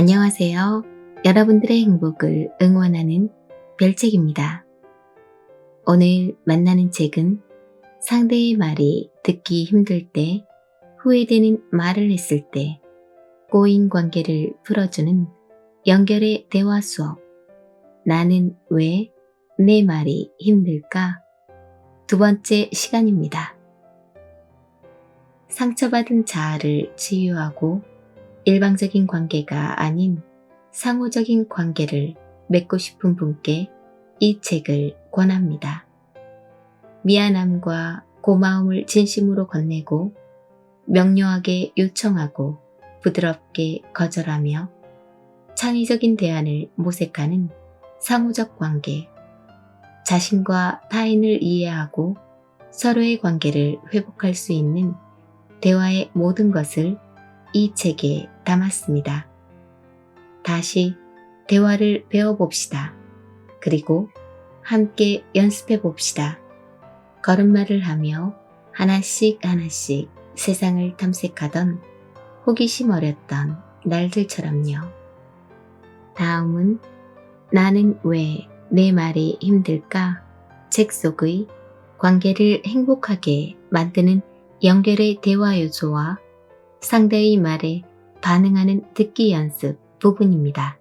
안녕하세요. 여러분들의 행복을 응원하는 별책입니다. 오늘 만나는 책은 상대의 말이 듣기 힘들 때, 후회되는 말을 했을 때, 꼬인 관계를 풀어주는 연결의 대화 수업. 나는 왜 내 말이 힘들까? 두 번째 시간입니다. 상처받은 자아를 치유하고 일방적인 관계가 아닌 상호적인 관계를 맺고 싶은 분께 이 책을 권합니다. 미안함과 고마움을 진심으로 건네고 명료하게 요청하고 부드럽게 거절하며 창의적인 대안을 모색하는 상호적 관계, 자신과 타인을 이해하고 서로의 관계를 회복할 수 있는 대화의 모든 것을 이 책에 담았습니다. 다시 대화를 배워봅시다. 그리고 함께 연습해 봅시다. 걸음마를 하며 하나씩 세상을 탐색하던 호기심 어렸던 날들처럼요. 다음은 나는 왜 내 말이 힘들까? 책 속의 관계를 행복하게 만드는 연결의 대화 요소와 상대의 말에 반응하는 듣기 연습 부분입니다.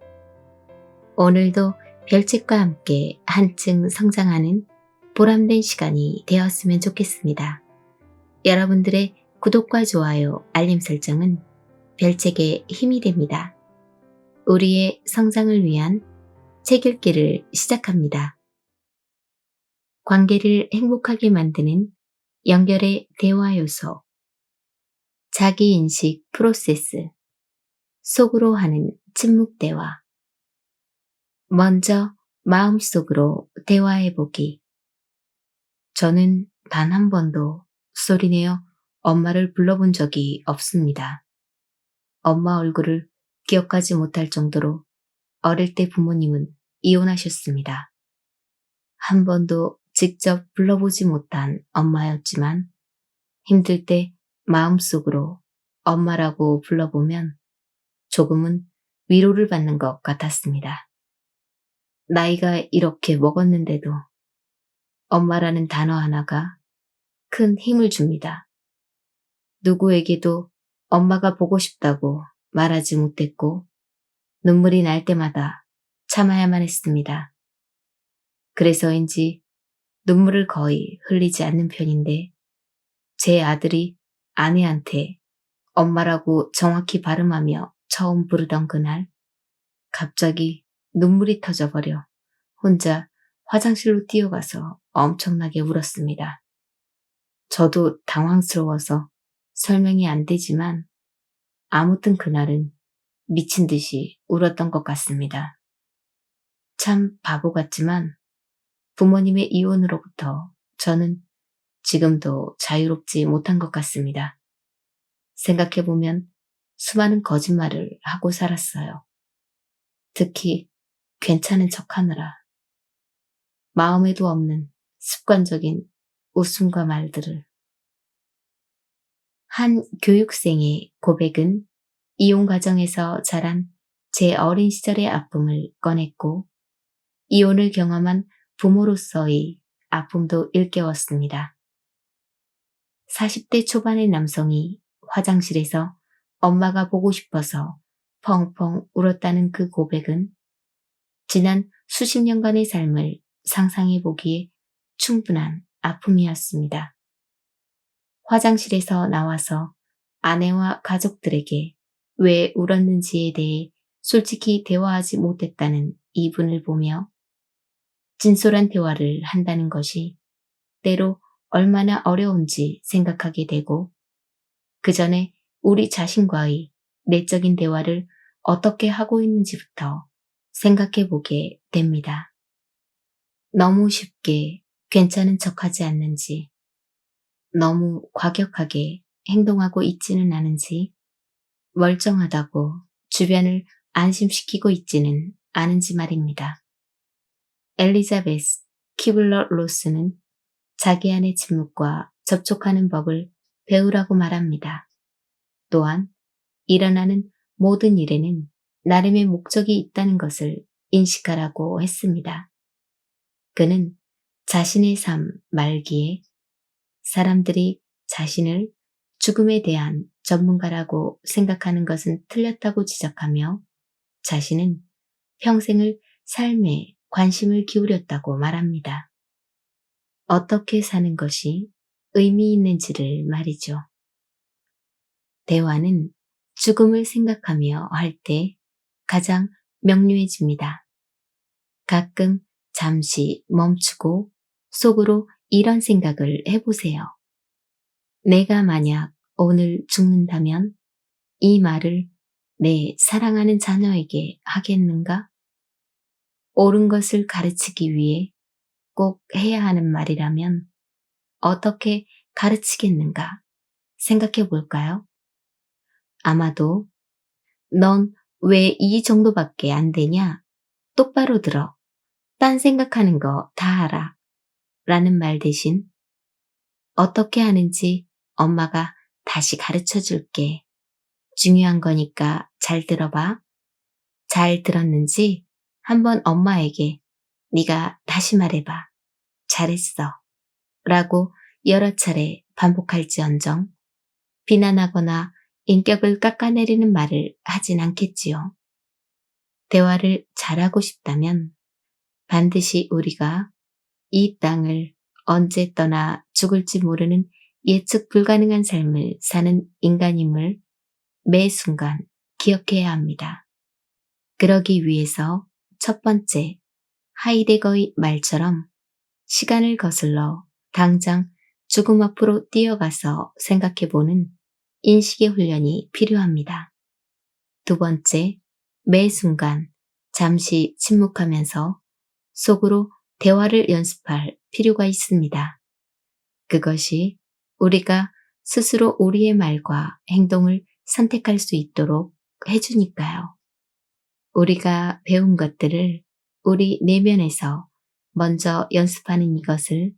오늘도 별책과 함께 한층 성장하는 보람된 시간이 되었으면 좋겠습니다. 여러분들의 구독과 좋아요, 알림 설정은 별책의 힘이 됩니다. 우리의 성장을 위한 책 읽기를 시작합니다. 관계를 행복하게 만드는 연결의 대화 요소. 자기인식 프로세스. 속으로 하는 침묵 대화. 먼저 마음속으로 대화해보기. 저는 단 한 번도 소리내어 엄마를 불러본 적이 없습니다. 엄마 얼굴을 기억하지 못할 정도로 어릴 때 부모님은 이혼하셨습니다. 한 번도 직접 불러보지 못한 엄마였지만 힘들 때 마음속으로 엄마라고 불러보면 조금은 위로를 받는 것 같았습니다. 나이가 이렇게 먹었는데도 엄마라는 단어 하나가 큰 힘을 줍니다. 누구에게도 엄마가 보고 싶다고 말하지 못했고 눈물이 날 때마다 참아야만 했습니다. 그래서인지 눈물을 거의 흘리지 않는 편인데 제 아들이 아내한테 엄마라고 정확히 발음하며 처음 부르던 그날 갑자기 눈물이 터져버려 혼자 화장실로 뛰어가서 엄청나게 울었습니다. 저도 당황스러워서 설명이 안 되지만 아무튼 그날은 미친 듯이 울었던 것 같습니다. 참 바보 같지만 부모님의 이혼으로부터 저는 지금도 자유롭지 못한 것 같습니다. 생각해보면 수많은 거짓말을 하고 살았어요. 특히 괜찮은 척하느라 마음에도 없는 습관적인 웃음과 말들을. 한 교육생의 고백은 이혼 과정에서 자란 제 어린 시절의 아픔을 꺼냈고 이혼을 경험한 부모로서의 아픔도 일깨웠습니다. 40대 초반의 남성이 화장실에서 엄마가 보고 싶어서 펑펑 울었다는 그 고백은 지난 수십 년간의 삶을 상상해 보기에 충분한 아픔이었습니다. 화장실에서 나와서 아내와 가족들에게 왜 울었는지에 대해 솔직히 대화하지 못했다는 이분을 보며 진솔한 대화를 한다는 것이 때로 얼마나 어려운지 생각하게 되고 그 전에 우리 자신과의 내적인 대화를 어떻게 하고 있는지부터 생각해 보게 됩니다. 너무 쉽게 괜찮은 척하지 않는지, 너무 과격하게 행동하고 있지는 않은지, 멀쩡하다고 주변을 안심시키고 있지는 않은지 말입니다. 엘리자베스 키블러 로스는 자기 안의 침묵과 접촉하는 법을 배우라고 말합니다. 또한 일어나는 모든 일에는 나름의 목적이 있다는 것을 인식하라고 했습니다. 그는 자신의 삶 말기에 사람들이 자신을 죽음에 대한 전문가라고 생각하는 것은 틀렸다고 지적하며 자신은 평생을 삶에 관심을 기울였다고 말합니다. 어떻게 사는 것이 의미 있는지를 말이죠. 대화는 죽음을 생각하며 할 때 가장 명료해집니다. 가끔 잠시 멈추고 속으로 이런 생각을 해보세요. 내가 만약 오늘 죽는다면 이 말을 내 사랑하는 자녀에게 하겠는가? 옳은 것을 가르치기 위해 꼭 해야 하는 말이라면 어떻게 가르치겠는가 생각해 볼까요? 아마도 넌 왜 이 정도밖에 안 되냐? 똑바로 들어. 딴 생각하는 거 다 알아. 라는 말 대신 어떻게 하는지 엄마가 다시 가르쳐 줄게. 중요한 거니까 잘 들어봐. 잘 들었는지 한번 엄마에게 네가 다시 말해봐. 잘했어. 라고 여러 차례 반복할지언정 비난하거나 인격을 깎아내리는 말을 하진 않겠지요. 대화를 잘하고 싶다면 반드시 우리가 이 땅을 언제 떠나 죽을지 모르는 예측 불가능한 삶을 사는 인간임을 매 순간 기억해야 합니다. 그러기 위해서 첫 번째, 하이데거의 말처럼 시간을 거슬러 당장 죽음 앞으로 뛰어가서 생각해보는 인식의 훈련이 필요합니다. 두 번째, 매 순간 잠시 침묵하면서 속으로 대화를 연습할 필요가 있습니다. 그것이 우리가 스스로 우리의 말과 행동을 선택할 수 있도록 해주니까요. 우리가 배운 것들을 우리 내면에서 먼저 연습하는 이것을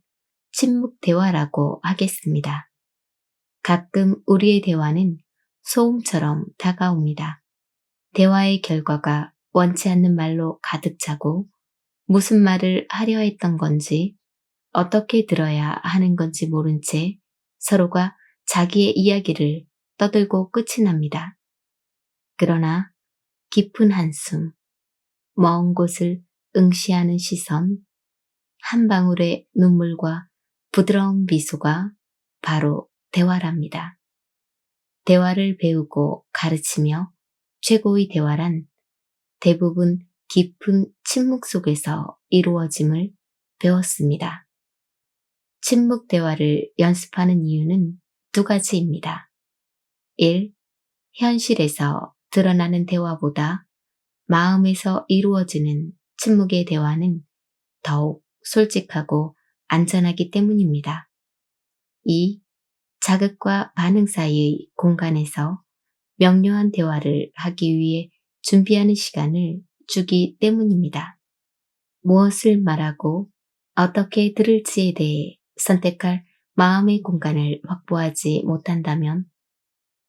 침묵 대화라고 하겠습니다. 가끔 우리의 대화는 소음처럼 다가옵니다. 대화의 결과가 원치 않는 말로 가득 차고 무슨 말을 하려 했던 건지 어떻게 들어야 하는 건지 모른 채 서로가 자기의 이야기를 떠들고 끝이 납니다. 그러나 깊은 한숨, 먼 곳을 응시하는 시선, 한 방울의 눈물과 부드러운 미소가 바로 대화랍니다. 대화를 배우고 가르치며 최고의 대화란 대부분 깊은 침묵 속에서 이루어짐을 배웠습니다. 침묵 대화를 연습하는 이유는 두 가지입니다. 1. 현실에서 드러나는 대화보다 마음에서 이루어지는 침묵의 대화는 더욱 솔직하고 안전하기 때문입니다. 2. 자극과 반응 사이의 공간에서 명료한 대화를 하기 위해 준비하는 시간을 주기 때문입니다. 무엇을 말하고 어떻게 들을지에 대해 선택할 마음의 공간을 확보하지 못한다면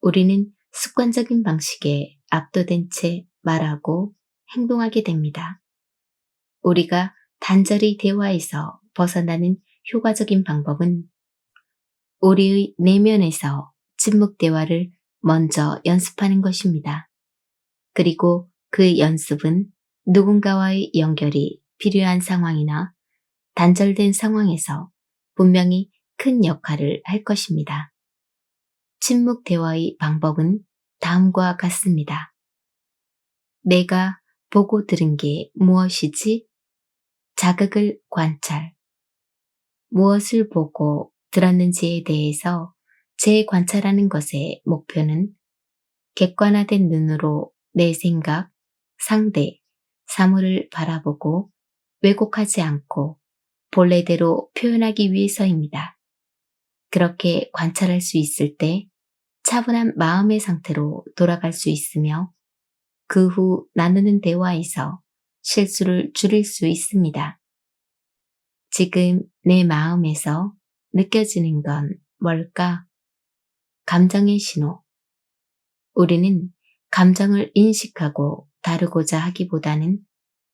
우리는 습관적인 방식에 압도된 채 말하고 행동하게 됩니다. 우리가 단절의 대화에서 벗어나는 효과적인 방법은 우리의 내면에서 침묵 대화를 먼저 연습하는 것입니다. 그리고 그 연습은 누군가와의 연결이 필요한 상황이나 단절된 상황에서 분명히 큰 역할을 할 것입니다. 침묵 대화의 방법은 다음과 같습니다. 내가 보고 들은 게 무엇이지? 자극을 관찰. 무엇을 보고 들었는지에 대해서 재관찰하는 것의 목표는 객관화된 눈으로 내 생각, 상대, 사물을 바라보고 왜곡하지 않고 본래대로 표현하기 위해서입니다. 그렇게 관찰할 수 있을 때 차분한 마음의 상태로 돌아갈 수 있으며 그 후 나누는 대화에서 실수를 줄일 수 있습니다. 지금 내 마음에서 느껴지는 건 뭘까? 감정의 신호. 우리는 감정을 인식하고 다루고자 하기보다는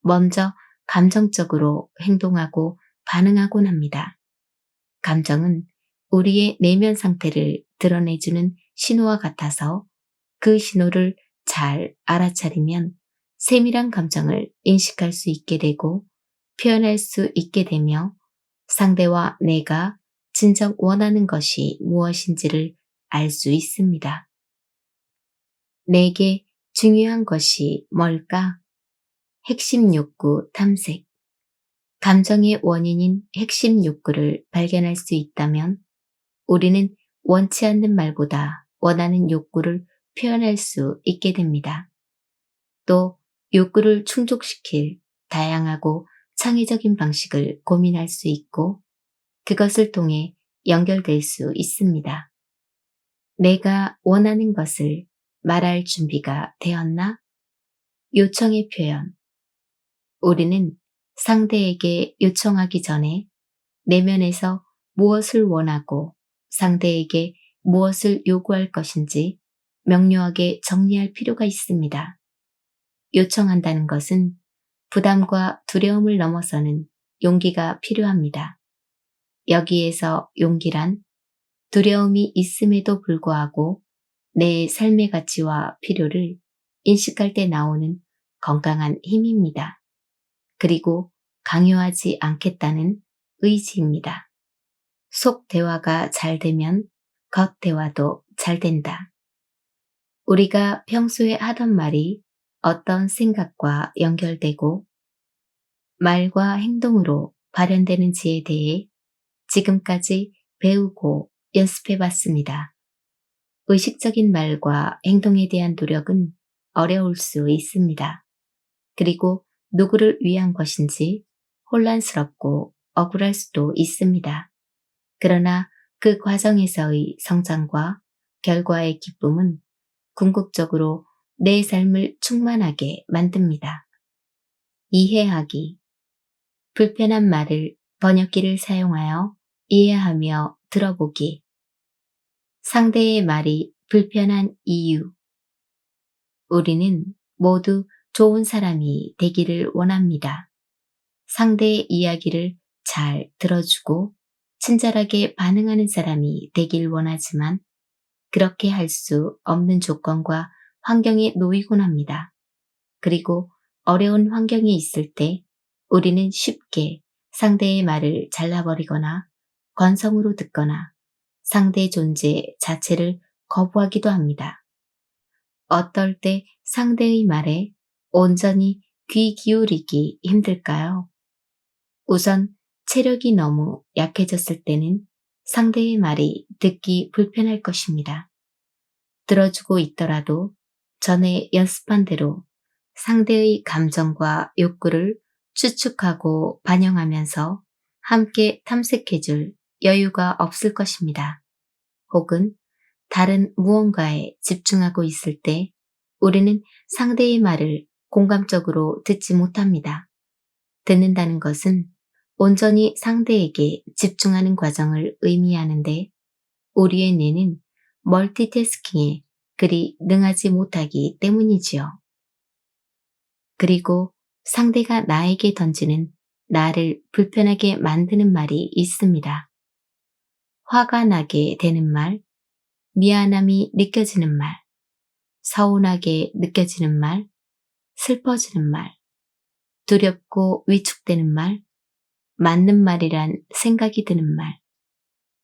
먼저 감정적으로 행동하고 반응하곤 합니다. 감정은 우리의 내면 상태를 드러내주는 신호와 같아서 그 신호를 잘 알아차리면 세밀한 감정을 인식할 수 있게 되고 표현할 수 있게 되며 상대와 내가 진정 원하는 것이 무엇인지를 알 수 있습니다. 내게 중요한 것이 뭘까? 핵심 욕구 탐색. 감정의 원인인 핵심 욕구를 발견할 수 있다면 우리는 원치 않는 말보다 원하는 욕구를 표현할 수 있게 됩니다. 또 욕구를 충족시킬 다양하고 창의적인 방식을 고민할 수 있고 그것을 통해 연결될 수 있습니다. 내가 원하는 것을 말할 준비가 되었나? 요청의 표현. 우리는 상대에게 요청하기 전에 내면에서 무엇을 원하고 상대에게 무엇을 요구할 것인지 명료하게 정리할 필요가 있습니다. 요청한다는 것은 부담과 두려움을 넘어서는 용기가 필요합니다. 여기에서 용기란 두려움이 있음에도 불구하고 내 삶의 가치와 필요를 인식할 때 나오는 건강한 힘입니다. 그리고 강요하지 않겠다는 의지입니다. 속 대화가 잘 되면 겉 대화도 잘 된다. 우리가 평소에 하던 말이 어떤 생각과 연결되고 말과 행동으로 발현되는지에 대해 지금까지 배우고 연습해 봤습니다. 의식적인 말과 행동에 대한 노력은 어려울 수 있습니다. 그리고 누구를 위한 것인지 혼란스럽고 억울할 수도 있습니다. 그러나 그 과정에서의 성장과 결과의 기쁨은 궁극적으로 내 삶을 충만하게 만듭니다. 이해하기. 불편한 말을 번역기를 사용하여 이해하며 들어보기. 상대의 말이 불편한 이유. 우리는 모두 좋은 사람이 되기를 원합니다. 상대의 이야기를 잘 들어주고 친절하게 반응하는 사람이 되길 원하지만 그렇게 할 수 없는 조건과 환경에 놓이곤 합니다. 그리고 어려운 환경이 있을 때 우리는 쉽게 상대의 말을 잘라버리거나 건성으로 듣거나 상대 존재 자체를 거부하기도 합니다. 어떨 때 상대의 말에 온전히 귀 기울이기 힘들까요? 우선 체력이 너무 약해졌을 때는 상대의 말이 듣기 불편할 것입니다. 들어주고 있더라도 전에 연습한 대로 상대의 감정과 욕구를 추측하고 반영하면서 함께 탐색해줄 여유가 없을 것입니다. 혹은 다른 무언가에 집중하고 있을 때 우리는 상대의 말을 공감적으로 듣지 못합니다. 듣는다는 것은 온전히 상대에게 집중하는 과정을 의미하는데 우리의 뇌는 멀티태스킹에 그리 능하지 못하기 때문이지요. 그리고 상대가 나에게 던지는 나를 불편하게 만드는 말이 있습니다. 화가 나게 되는 말, 미안함이 느껴지는 말, 서운하게 느껴지는 말, 슬퍼지는 말, 두렵고 위축되는 말, 맞는 말이란 생각이 드는 말,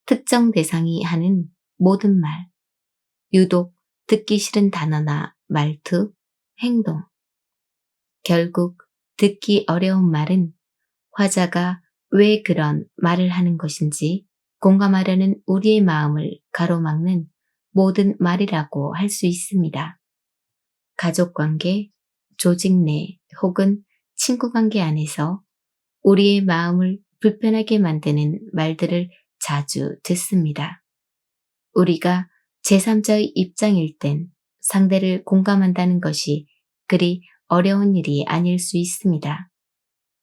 특정 대상이 하는 모든 말, 유독 듣기 싫은 단어나 말투, 행동. 결국 듣기 어려운 말은 화자가 왜 그런 말을 하는 것인지 공감하려는 우리의 마음을 가로막는 모든 말이라고 할 수 있습니다. 가족관계, 조직 내 혹은 친구관계 안에서 우리의 마음을 불편하게 만드는 말들을 자주 듣습니다. 우리가 제3자의 입장일 땐 상대를 공감한다는 것이 그리 어려운 일이 아닐 수 있습니다.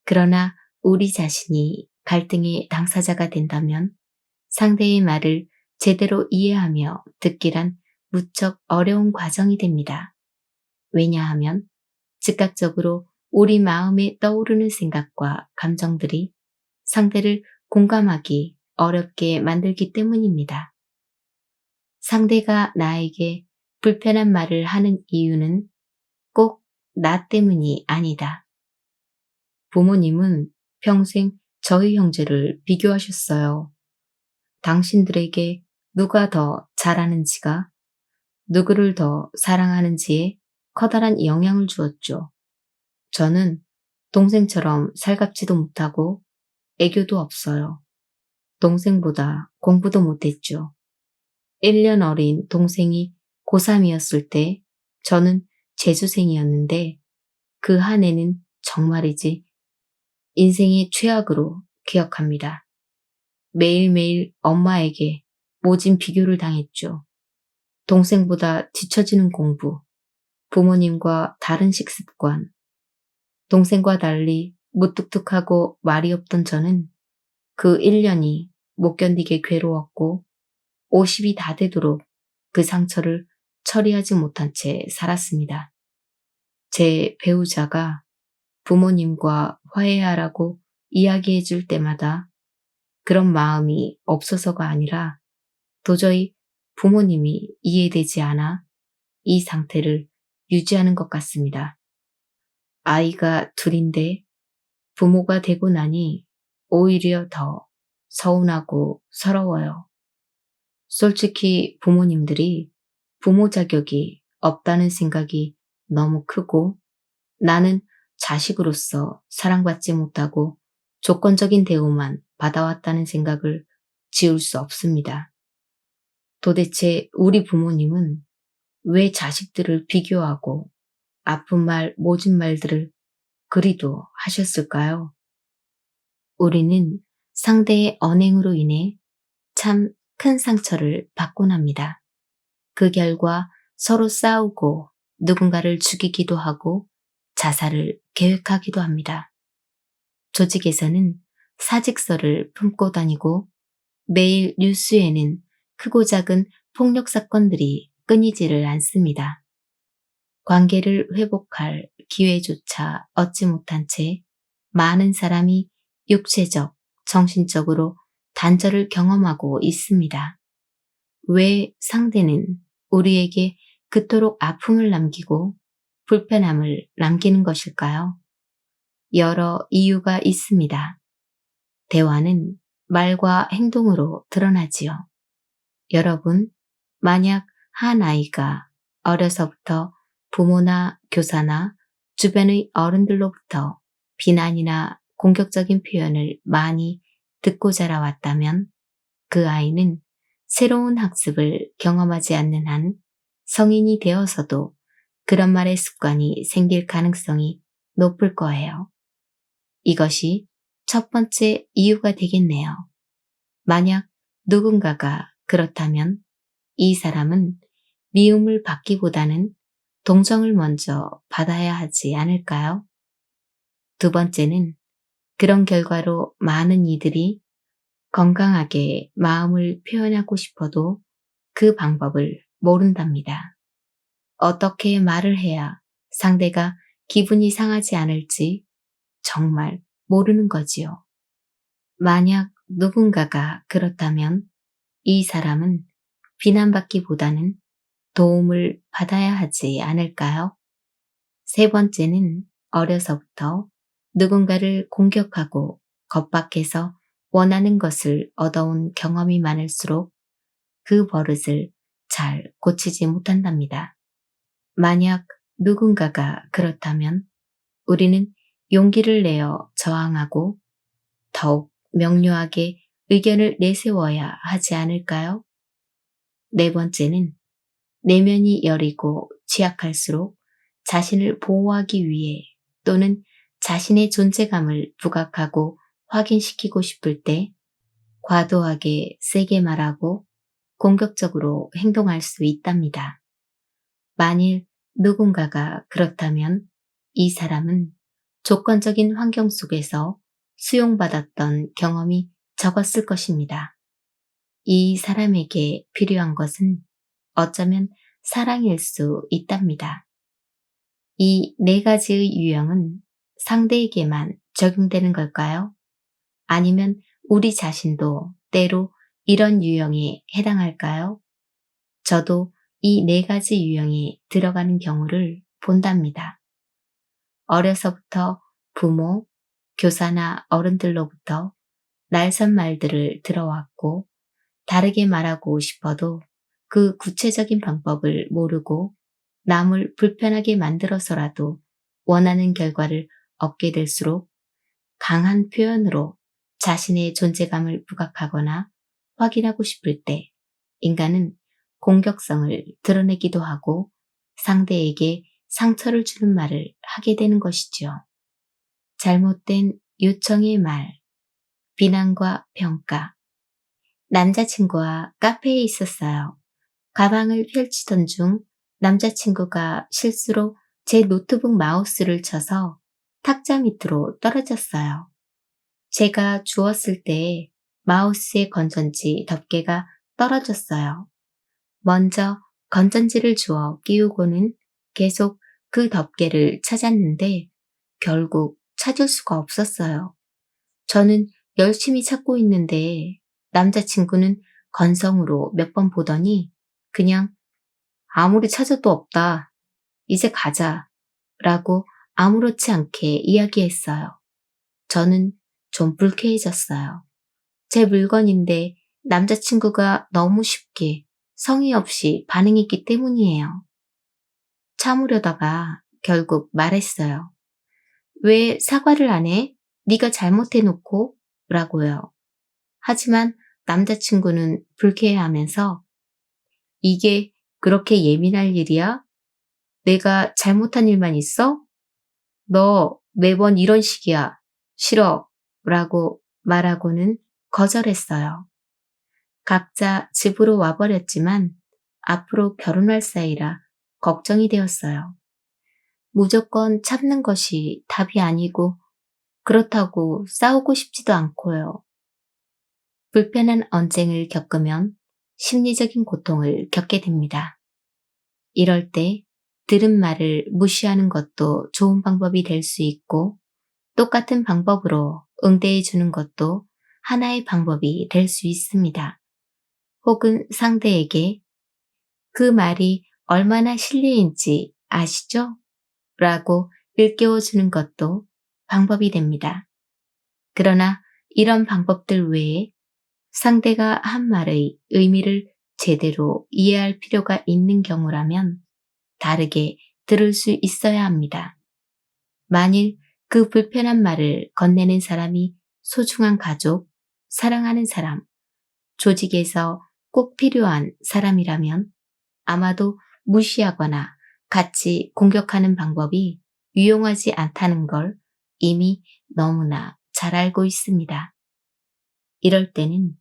그러나 우리 자신이 갈등의 당사자가 된다면 상대의 말을 제대로 이해하며 듣기란 무척 어려운 과정이 됩니다. 왜냐하면 즉각적으로 우리 마음에 떠오르는 생각과 감정들이 상대를 공감하기 어렵게 만들기 때문입니다. 상대가 나에게 불편한 말을 하는 이유는 꼭 나 때문이 아니다. 부모님은 평생 저희 형제를 비교하셨어요. 당신들에게 누가 더 잘하는지가 누구를 더 사랑하는지에 커다란 영향을 주었죠. 저는 동생처럼 살갑지도 못하고 애교도 없어요. 동생보다 공부도 못했죠. 1년 어린 동생이 고3이었을 때 저는 재수생이었는데 그 한 해는 정말이지 인생의 최악으로 기억합니다. 매일매일 엄마에게 모진 비교를 당했죠. 동생보다 뒤처지는 공부, 부모님과 다른 식습관, 동생과 달리 무뚝뚝하고 말이 없던 저는 그 1년이 못 견디게 괴로웠고 50이 다 되도록 그 상처를 처리하지 못한 채 살았습니다. 제 배우자가 부모님과 화해하라고 이야기해 줄 때마다 그런 마음이 없어서가 아니라 도저히 부모님이 이해되지 않아 이 상태를 유지하는 것 같습니다. 아이가 둘인데 부모가 되고 나니 오히려 더 서운하고 서러워요. 솔직히 부모님들이 부모 자격이 없다는 생각이 너무 크고 나는 자식으로서 사랑받지 못하고 조건적인 대우만 받아왔다는 생각을 지울 수 없습니다. 도대체 우리 부모님은 왜 자식들을 비교하고 아픈 말, 모진 말들을 그리도 하셨을까요? 우리는 상대의 언행으로 인해 참 큰 상처를 받곤 합니다. 그 결과 서로 싸우고 누군가를 죽이기도 하고 자살을 계획하기도 합니다. 조직에서는 사직서를 품고 다니고 매일 뉴스에는 크고 작은 폭력 사건들이 끊이지를 않습니다. 관계를 회복할 기회조차 얻지 못한 채 많은 사람이 육체적, 정신적으로 단절을 경험하고 있습니다. 왜 상대는 우리에게 그토록 아픔을 남기고 불편함을 남기는 것일까요? 여러 이유가 있습니다. 대화는 말과 행동으로 드러나지요. 여러분, 만약 한 아이가 어려서부터 부모나 교사나 주변의 어른들로부터 비난이나 공격적인 표현을 많이 듣고 자라왔다면 그 아이는 새로운 학습을 경험하지 않는 한 성인이 되어서도 그런 말의 습관이 생길 가능성이 높을 거예요. 이것이 첫 번째 이유가 되겠네요. 만약 누군가가 그렇다면 이 사람은 미움을 받기보다는 동정을 먼저 받아야 하지 않을까요? 두 번째는 그런 결과로 많은 이들이 건강하게 마음을 표현하고 싶어도 그 방법을 모른답니다. 어떻게 말을 해야 상대가 기분이 상하지 않을지 정말 모르는 거지요. 만약 누군가가 그렇다면 이 사람은 비난받기보다는 도움을 받아야 하지 않을까요? 세 번째는 어려서부터 누군가를 공격하고 겁박해서 원하는 것을 얻어온 경험이 많을수록 그 버릇을 잘 고치지 못한답니다. 만약 누군가가 그렇다면 우리는 용기를 내어 저항하고 더욱 명료하게 의견을 내세워야 하지 않을까요? 네 번째는 내면이 여리고 취약할수록 자신을 보호하기 위해 또는 자신의 존재감을 부각하고 확인시키고 싶을 때 과도하게 세게 말하고 공격적으로 행동할 수 있답니다. 만일 누군가가 그렇다면 이 사람은 조건적인 환경 속에서 수용받았던 경험이 적었을 것입니다. 이 사람에게 필요한 것은 어쩌면 사랑일 수 있답니다. 이 네 가지의 유형은 상대에게만 적용되는 걸까요? 아니면 우리 자신도 때로 이런 유형에 해당할까요? 저도 이 네 가지 유형에 들어가는 경우를 본답니다. 어려서부터 부모, 교사나 어른들로부터 날선 말들을 들어왔고 다르게 말하고 싶어도 그 구체적인 방법을 모르고 남을 불편하게 만들어서라도 원하는 결과를 얻게 될수록 강한 표현으로 자신의 존재감을 부각하거나 확인하고 싶을 때 인간은 공격성을 드러내기도 하고 상대에게 상처를 주는 말을 하게 되는 것이지요. 잘못된 요청의 말, 비난과 평가. 남자친구와 카페에 있었어요. 가방을 펼치던 중 남자친구가 실수로 제 노트북 마우스를 쳐서 탁자 밑으로 떨어졌어요. 제가 주웠을 때 마우스의 건전지 덮개가 떨어졌어요. 먼저 건전지를 주워 끼우고는 계속 그 덮개를 찾았는데 결국 찾을 수가 없었어요. 저는 열심히 찾고 있는데 남자친구는 건성으로 몇 번 보더니 그냥 아무리 찾아도 없다. 이제 가자. 라고 아무렇지 않게 이야기했어요. 저는 좀 불쾌해졌어요. 제 물건인데 남자친구가 너무 쉽게 성의 없이 반응했기 때문이에요. 참으려다가 결국 말했어요. 왜 사과를 안 해? 네가 잘못해놓고 라고요. 하지만 남자친구는 불쾌해하면서 이게 그렇게 예민할 일이야? 내가 잘못한 일만 있어? 너 매번 이런 식이야. 싫어. 라고 말하고는 거절했어요. 각자 집으로 와버렸지만 앞으로 결혼할 사이라 걱정이 되었어요. 무조건 참는 것이 답이 아니고 그렇다고 싸우고 싶지도 않고요. 불편한 언쟁을 겪으면 심리적인 고통을 겪게 됩니다. 이럴 때 들은 말을 무시하는 것도 좋은 방법이 될 수 있고 똑같은 방법으로 응대해 주는 것도 하나의 방법이 될 수 있습니다. 혹은 상대에게 그 말이 얼마나 실례인지 아시죠? 라고 일깨워 주는 것도 방법이 됩니다. 그러나 이런 방법들 외에 상대가 한 말의 의미를 제대로 이해할 필요가 있는 경우라면 다르게 들을 수 있어야 합니다. 만일 그 불편한 말을 건네는 사람이 소중한 가족, 사랑하는 사람, 조직에서 꼭 필요한 사람이라면 아마도 무시하거나 같이 공격하는 방법이 유용하지 않다는 걸 이미 너무나 잘 알고 있습니다. 이럴 때는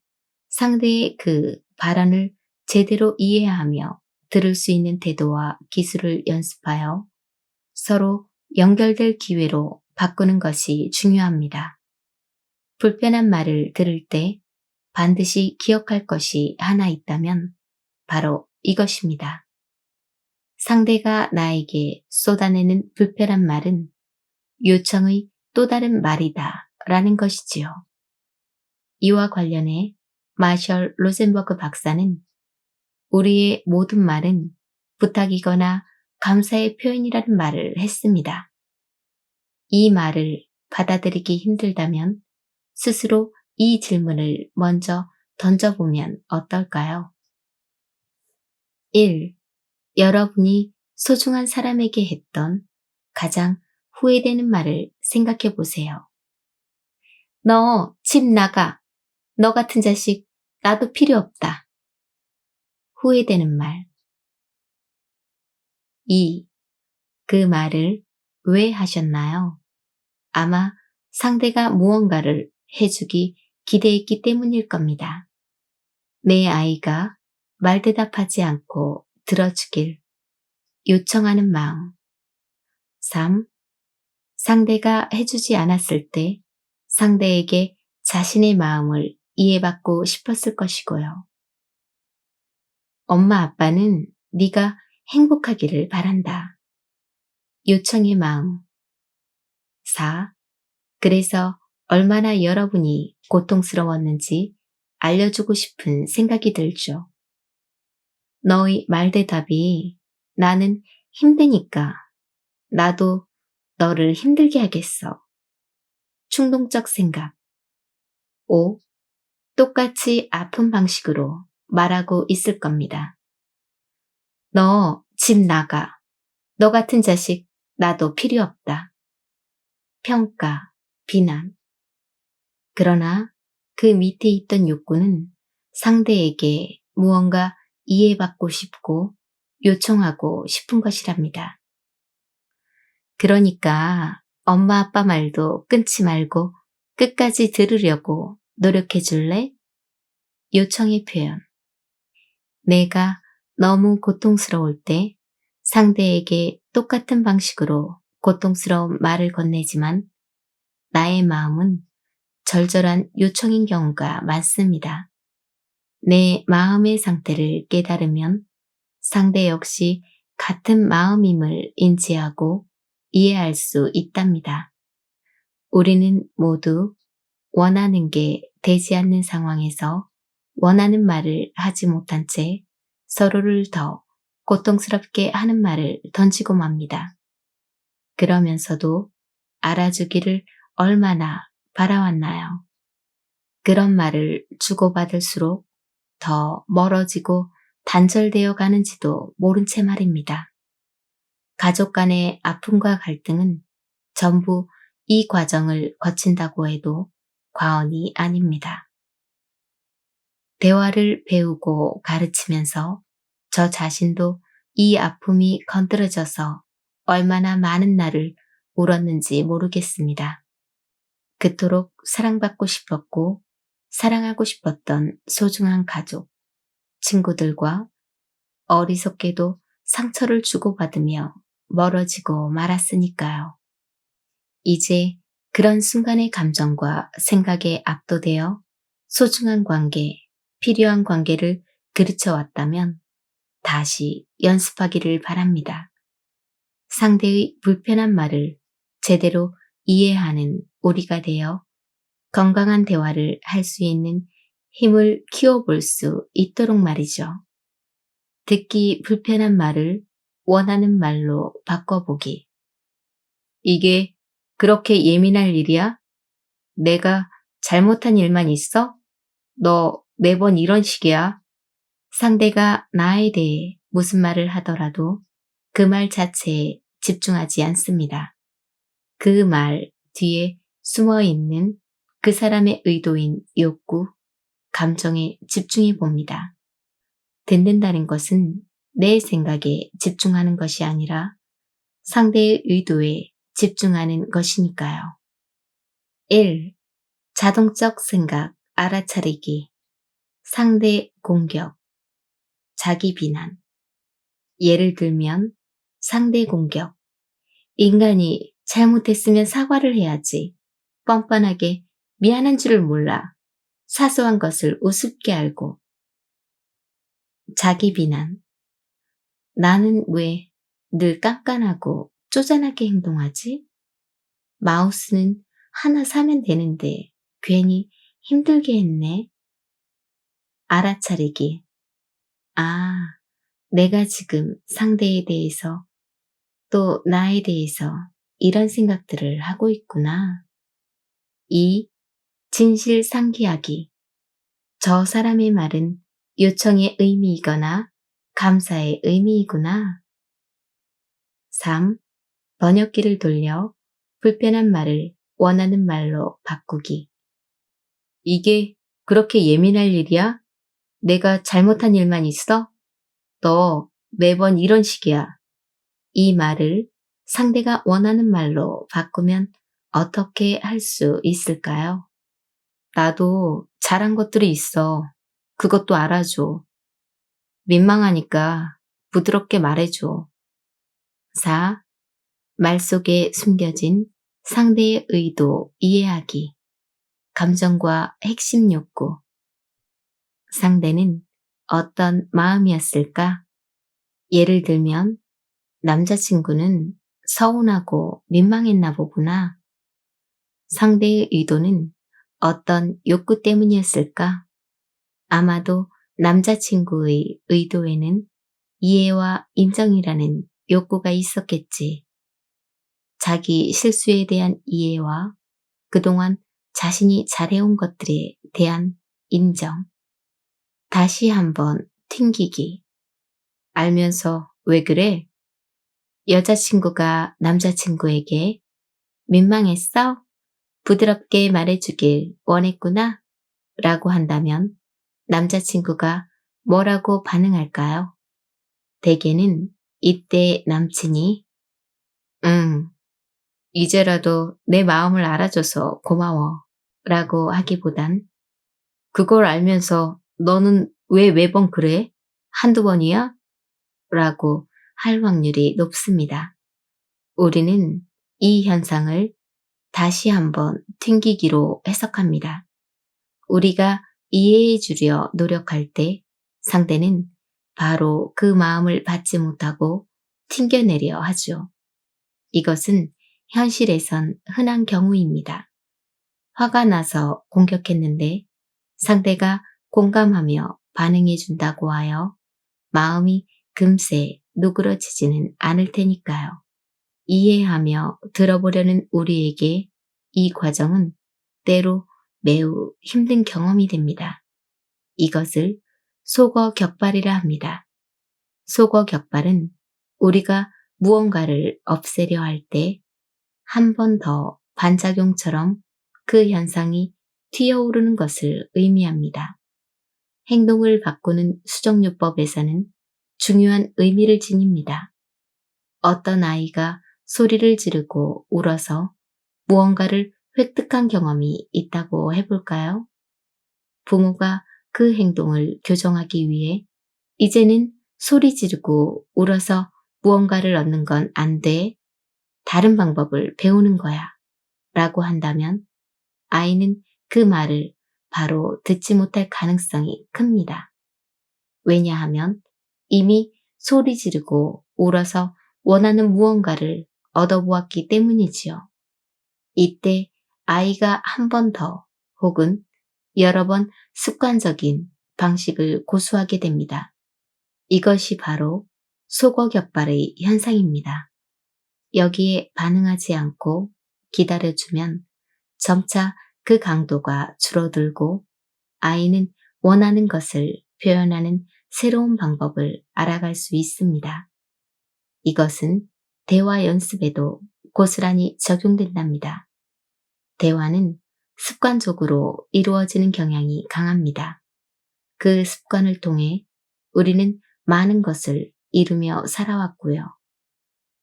상대의 그 발언을 제대로 이해하며 들을 수 있는 태도와 기술을 연습하여 서로 연결될 기회로 바꾸는 것이 중요합니다. 불편한 말을 들을 때 반드시 기억할 것이 하나 있다면 바로 이것입니다. 상대가 나에게 쏟아내는 불편한 말은 요청의 또 다른 말이다 라는 것이지요. 이와 관련해 마셜 로젠버그 박사는 우리의 모든 말은 부탁이거나 감사의 표현이라는 말을 했습니다. 이 말을 받아들이기 힘들다면 스스로 이 질문을 먼저 던져보면 어떨까요? 1. 여러분이 소중한 사람에게 했던 가장 후회되는 말을 생각해 보세요. 너 집 나가. 너 같은 자식 나도 필요 없다. 후회되는 말. 2. 그 말을 왜 하셨나요? 아마 상대가 무언가를 해주기 기대했기 때문일 겁니다. 내 아이가 말대답하지 않고 들어주길 요청하는 마음. 3. 상대가 해주지 않았을 때 상대에게 자신의 마음을 이해받고 싶었을 것이고요. 엄마 아빠는 네가 행복하기를 바란다. 요청의 마음. 4. 그래서 얼마나 여러분이 고통스러웠는지 알려주고 싶은 생각이 들죠. 너의 말대답이 나는 힘드니까 나도 너를 힘들게 하겠어. 충동적 생각. 5. 똑같이 아픈 방식으로 말하고 있을 겁니다. 너 집 나가. 너 같은 자식 나도 필요 없다. 평가, 비난. 그러나 그 밑에 있던 욕구는 상대에게 무언가 이해받고 싶고 요청하고 싶은 것이랍니다. 그러니까 엄마 아빠 말도 끊지 말고 끝까지 들으려고 노력해 줄래? 요청의 표현. 내가 너무 고통스러울 때 상대에게 똑같은 방식으로 고통스러운 말을 건네지만 나의 마음은 절절한 요청인 경우가 많습니다. 내 마음의 상태를 깨달으면 상대 역시 같은 마음임을 인지하고 이해할 수 있답니다. 우리는 모두 원하는 게 되지 않는 상황에서 원하는 말을 하지 못한 채 서로를 더 고통스럽게 하는 말을 던지고 맙니다. 그러면서도 알아주기를 얼마나 바라왔나요? 그런 말을 주고받을수록 더 멀어지고 단절되어 가는지도 모른 채 말입니다. 가족 간의 아픔과 갈등은 전부 이 과정을 거친다고 해도 과언이 아닙니다. 대화를 배우고 가르치면서 저 자신도 이 아픔이 건드려져서 얼마나 많은 날을 울었는지 모르겠습니다. 그토록 사랑받고 싶었고 사랑하고 싶었던 소중한 가족, 친구들과 어리석게도 상처를 주고받으며 멀어지고 말았으니까요. 이제 그런 순간의 감정과 생각에 압도되어 소중한 관계, 필요한 관계를 그르쳐왔다면 다시 연습하기를 바랍니다. 상대의 불편한 말을 제대로 이해하는 우리가 되어 건강한 대화를 할 수 있는 힘을 키워볼 수 있도록 말이죠. 듣기 불편한 말을 원하는 말로 바꿔보기. 이게 그렇게 예민할 일이야? 내가 잘못한 일만 있어? 너 매번 이런 식이야? 상대가 나에 대해 무슨 말을 하더라도 그 말 자체에 집중하지 않습니다. 그 말 뒤에 숨어 있는 그 사람의 의도인 욕구, 감정에 집중해 봅니다. 듣는다는 것은 내 생각에 집중하는 것이 아니라 상대의 의도에 집중하는 것이니까요. 1. 자동적 생각 알아차리기. 상대 공격. 자기 비난. 예를 들면 상대 공격. 인간이 잘못했으면 사과를 해야지. 뻔뻔하게 미안한 줄을 몰라. 사소한 것을 우습게 알고. 자기 비난. 나는 왜 늘 깐깐하고 쪼잔하게 행동하지? 마우스는 하나 사면 되는데 괜히 힘들게 했네. 알아차리기. 아, 내가 지금 상대에 대해서 또 나에 대해서 이런 생각들을 하고 있구나. 2. 진실 상기하기. 저 사람의 말은 요청의 의미이거나 감사의 의미이구나. 3. 번역기를 돌려 불편한 말을 원하는 말로 바꾸기. 이게 그렇게 예민할 일이야? 내가 잘못한 일만 있어? 너 매번 이런 식이야. 이 말을 상대가 원하는 말로 바꾸면 어떻게 할 수 있을까요? 나도 잘한 것들이 있어. 그것도 알아줘. 민망하니까 부드럽게 말해줘. 4. 말 속에 숨겨진 상대의 의도 이해하기. 감정과 핵심 욕구. 상대는 어떤 마음이었을까? 예를 들면 남자친구는 서운하고 민망했나 보구나. 상대의 의도는 어떤 욕구 때문이었을까? 아마도 남자친구의 의도에는 이해와 인정이라는 욕구가 있었겠지. 자기 실수에 대한 이해와 그동안 자신이 잘해온 것들에 대한 인정. 다시 한번 튕기기. 알면서 왜 그래? 여자친구가 남자친구에게 민망했어? 부드럽게 말해주길 원했구나? 라고 한다면 남자친구가 뭐라고 반응할까요? 대개는 이때 남친이 응, 이제라도 내 마음을 알아줘서 고마워 라고 하기보단 그걸 알면서 너는 왜 매번 그래? 한두 번이야? 라고 할 확률이 높습니다. 우리는 이 현상을 다시 한번 튕기기로 해석합니다. 우리가 이해해 주려 노력할 때 상대는 바로 그 마음을 받지 못하고 튕겨내려 하죠. 이것은 현실에선 흔한 경우입니다. 화가 나서 공격했는데 상대가 공감하며 반응해 준다고 하여 마음이 금세 누그러지지는 않을 테니까요. 이해하며 들어보려는 우리에게 이 과정은 때로 매우 힘든 경험이 됩니다. 이것을 속어 격발이라 합니다. 속어 격발은 우리가 무언가를 없애려 할 때 한 번 더 반작용처럼 그 현상이 튀어오르는 것을 의미합니다. 행동을 바꾸는 수정요법에서는 중요한 의미를 지닙니다. 어떤 아이가 소리를 지르고 울어서 무언가를 획득한 경험이 있다고 해볼까요? 부모가 그 행동을 교정하기 위해 이제는 소리 지르고 울어서 무언가를 얻는 건 안 돼. 다른 방법을 배우는 거야. 라고 한다면 아이는 그 말을 바로 듣지 못할 가능성이 큽니다. 왜냐하면 이미 소리 지르고 울어서 원하는 무언가를 얻어보았기 때문이지요. 이때 아이가 한 번 더 혹은 여러 번 습관적인 방식을 고수하게 됩니다. 이것이 바로 속어격발의 현상입니다. 여기에 반응하지 않고 기다려주면 점차 그 강도가 줄어들고 아이는 원하는 것을 표현하는 새로운 방법을 알아갈 수 있습니다. 이것은 대화 연습에도 고스란히 적용된답니다. 대화는 습관적으로 이루어지는 경향이 강합니다. 그 습관을 통해 우리는 많은 것을 이루며 살아왔고요.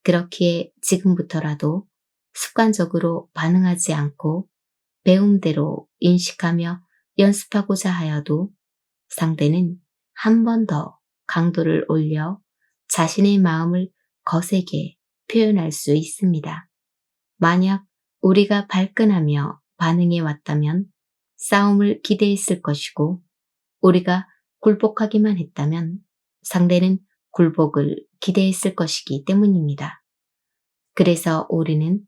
그렇기에 지금부터라도 습관적으로 반응하지 않고 배움대로 인식하며 연습하고자 하여도 상대는 한 번 더 강도를 올려 자신의 마음을 거세게 표현할 수 있습니다. 만약 우리가 발끈하며 반응해 왔다면 싸움을 기대했을 것이고 우리가 굴복하기만 했다면 상대는 굴복을 기대했을 것이기 때문입니다. 그래서 우리는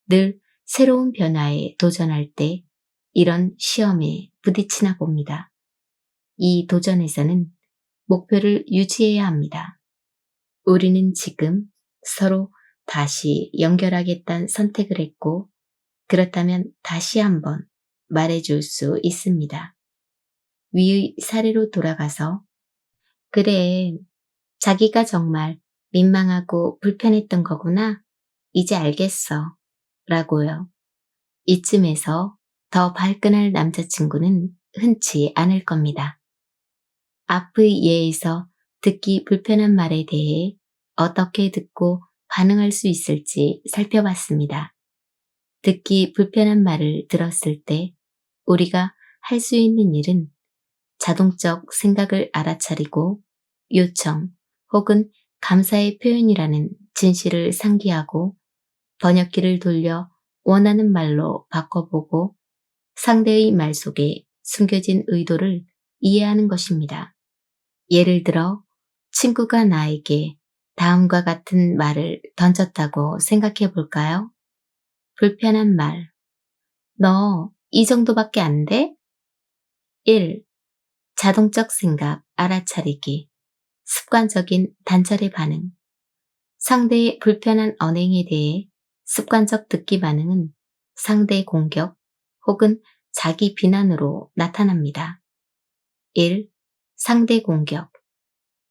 늘 새로운 변화에 도전할 때 이런 시험에 부딪히나 봅니다. 이 도전에서는 목표를 유지해야 합니다. 우리는 지금 서로 다시 연결하겠다는 선택을 했고 그렇다면 다시 한번 말해줄 수 있습니다. 위의 사례로 돌아가서 그래, 자기가 정말 민망하고 불편했던 거구나. 이제 알겠어. 라고요. 이쯤에서 더 발끈할 남자친구는 흔치 않을 겁니다. 앞의 예에서 듣기 불편한 말에 대해 어떻게 듣고 반응할 수 있을지 살펴봤습니다. 듣기 불편한 말을 들었을 때 우리가 할 수 있는 일은 자동적 생각을 알아차리고 요청 혹은 감사의 표현이라는 진실을 상기하고 번역기를 돌려 원하는 말로 바꿔보고 상대의 말 속에 숨겨진 의도를 이해하는 것입니다. 예를 들어 친구가 나에게 다음과 같은 말을 던졌다고 생각해 볼까요? 불편한 말. 너 이 정도밖에 안 돼? 1. 자동적 생각, 알아차리기. 습관적인 단절의 반응. 상대의 불편한 언행에 대해 습관적 듣기 반응은 상대 공격 혹은 자기 비난으로 나타납니다. 1. 상대 공격.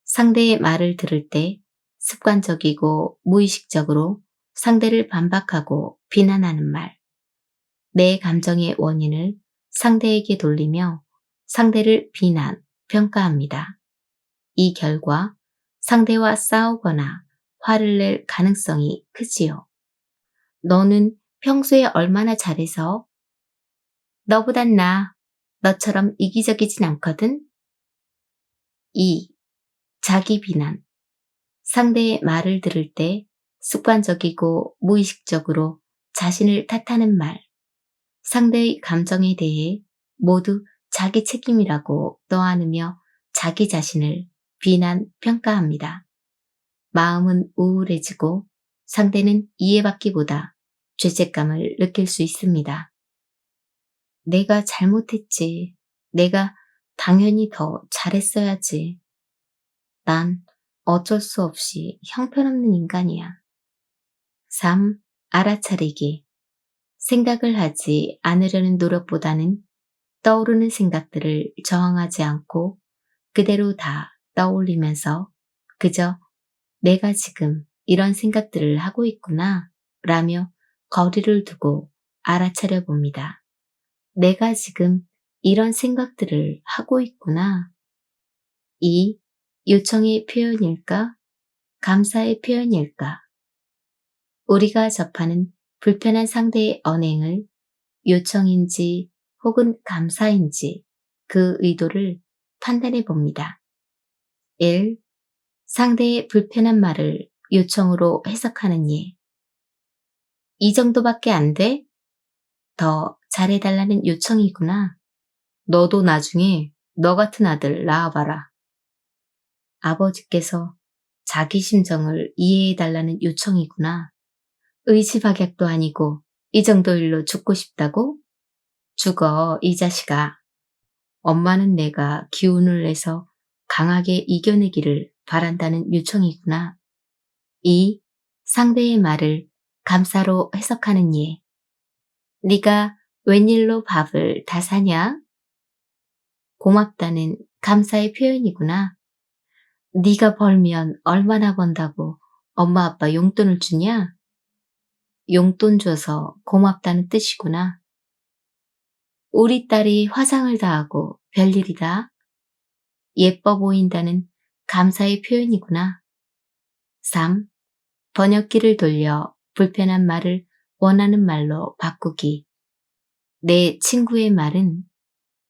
상대의 말을 들을 때 습관적이고 무의식적으로 상대를 반박하고 비난하는 말. 내 감정의 원인을 상대에게 돌리며 상대를 비난, 평가합니다. 이 결과 상대와 싸우거나 화를 낼 가능성이 크지요. 너는 평소에 얼마나 잘해서? 너보단 나. 너처럼 이기적이진 않거든? 2. 자기 비난. 상대의 말을 들을 때 습관적이고 무의식적으로 자신을 탓하는 말. 상대의 감정에 대해 모두 자기 책임이라고 떠안으며 자기 자신을 비난, 평가합니다. 마음은 우울해지고 상대는 이해받기보다 죄책감을 느낄 수 있습니다. 내가 잘못했지. 내가 당연히 더 잘했어야지. 난 어쩔 수 없이 형편없는 인간이야. 3. 알아차리기. 생각을 하지 않으려는 노력보다는 떠오르는 생각들을 저항하지 않고 그대로 다 떠올리면서 그저 내가 지금 이런 생각들을 하고 있구나 라며 거리를 두고 알아차려 봅니다. 내가 지금 이런 생각들을 하고 있구나. 이 요청의 표현일까? 감사의 표현일까? 우리가 접하는 불편한 상대의 언행을 요청인지 혹은 감사인지 그 의도를 판단해 봅니다. 1. 상대의 불편한 말을 요청으로 해석하는 예. 이 정도밖에 안 돼? 더 잘해달라는 요청이구나. 너도 나중에 너 같은 아들 낳아봐라. 아버지께서 자기 심정을 이해해달라는 요청이구나. 의지박약도 아니고 이 정도 일로 죽고 싶다고? 죽어, 이 자식아. 엄마는 내가 기운을 내서 강하게 이겨내기를 바란다는 요청이구나. 2. 상대의 말을 감사로 해석하는 예. 네가 웬일로 밥을 다 사냐? 고맙다는 감사의 표현이구나. 네가 벌면 얼마나 번다고 엄마 아빠 용돈을 주냐? 용돈 줘서 고맙다는 뜻이구나. 우리 딸이 화장을 다 하고 별일이다. 예뻐 보인다는 감사의 표현이구나. 3. 번역기를 돌려 불편한 말을 원하는 말로 바꾸기. 내 친구의 말은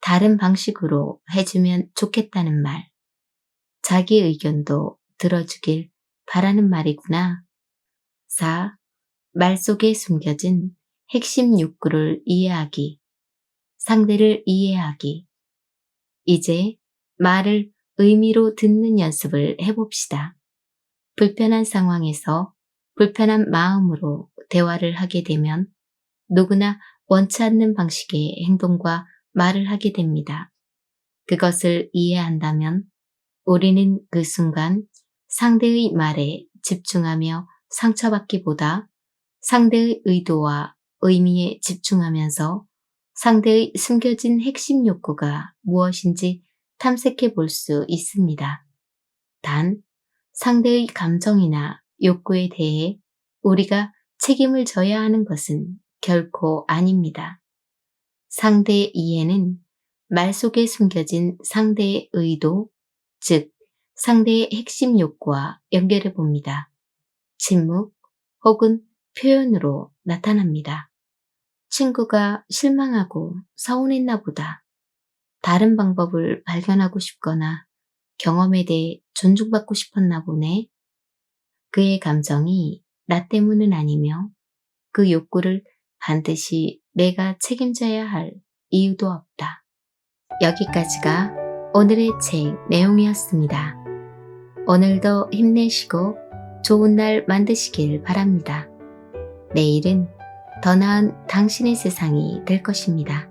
다른 방식으로 해주면 좋겠다는 말. 자기 의견도 들어주길 바라는 말이구나. 4. 말 속에 숨겨진 핵심 욕구를 이해하기. 상대를 이해하기. 이제 말을 의미로 듣는 연습을 해봅시다. 불편한 상황에서 불편한 마음으로 대화를 하게 되면 누구나 원치 않는 방식의 행동과 말을 하게 됩니다. 그것을 이해한다면 우리는 그 순간 상대의 말에 집중하며 상처받기보다 상대의 의도와 의미에 집중하면서 상대의 숨겨진 핵심 욕구가 무엇인지 탐색해 볼 수 있습니다. 단, 상대의 감정이나 욕구에 대해 우리가 책임을 져야 하는 것은 결코 아닙니다. 상대의 이해는 말 속에 숨겨진 상대의 의도, 즉, 상대의 핵심 욕구와 연결해 봅니다. 침묵 혹은 표현으로 나타납니다. 친구가 실망하고 서운했나 보다. 다른 방법을 발견하고 싶거나 경험에 대해 존중받고 싶었나 보네. 그의 감정이 나 때문은 아니며 그 욕구를 반드시 내가 책임져야 할 이유도 없다. 여기까지가 오늘의 책 내용이었습니다. 오늘도 힘내시고 좋은 날 만드시길 바랍니다. 내일은 더 나은 당신의 세상이 될 것입니다.